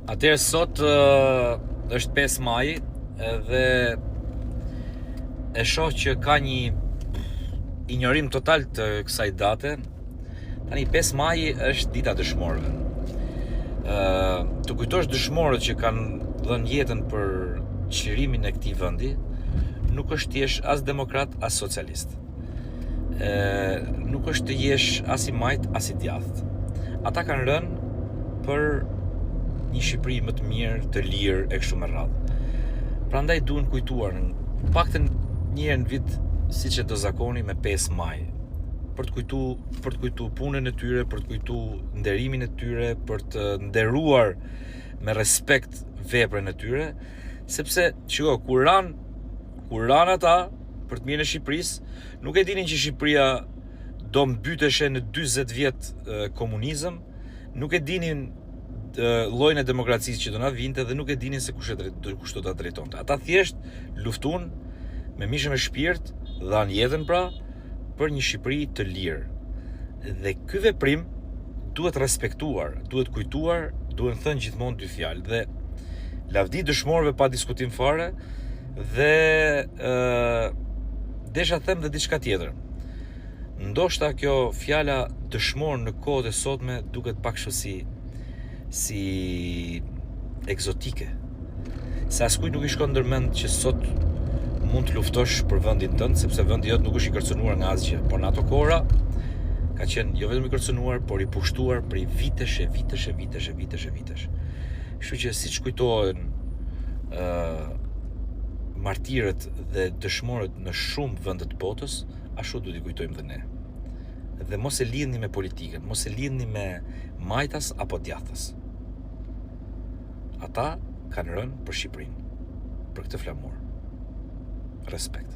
Atëherë sot është 5 maj dhe e shoh që ka një ignorim total të kësaj date. Tani 5 maj është dita dëshmorëve. Të kujtosh dëshmorët që kanë dhënë jetën për çlirimin e këtij vendi, nuk është të jesh as demokrat as socialist. Nuk është të jesh as i majt as i djathtë. Ata kanë rënë për një Shqipëri më të mirë, të lirë e kështu me radhë. Prandaj duhen kujtuar në paktën një herë në vit, siç e do zakoni, me 5 maj. Për të kujtuar punën e tyre, për të kujtuar nderimin e tyre, për të nderuar me respekt veprën e tyre, sepse shiko, kur ran ata për të mirën e Shqipërisë, nuk e dinin që Shqipëria do mbyteshe në 40 vjet komunizëm, nuk e dinin llojin e demokracisë që do na vinte dhe nuk e dinin se kush do ta drejtonte. Ata thjesht luftuan me mishë me shpirt, dhanë jetën pra për një Shqipëri të lirë. Dhe ky veprim duhet respektuar, duhet kujtuar, duhet thënë gjithmonë dy fjalë. Dhe lavdi dëshmorëve pa diskutim fare dhe desha them dhe diçka tjetër. Ndoshta kjo fjala dëshmor në kohët e sotme duket pak kështu si egzotike. Se askujt nuk i shkon ndërmend që sot mund të luftosh për vendin tënd, sepse vendi jot nuk është i kërcënuar nga asgjë, por në ato kohra ka qenë jo vetëm i kërcënuar, por i pushtuar për vitesh e vitesh. Kështu që siç kujtohen martirët dhe dëshmorët në shumë vende të botës, ashtu duhet i kujtojmë dhe ne. Dhe mos e lidhni me politikën, mos e lidhni me majtas apo djathtas. Ata kanë rënë për Shqipërinë, për këtë flamur. Respekt.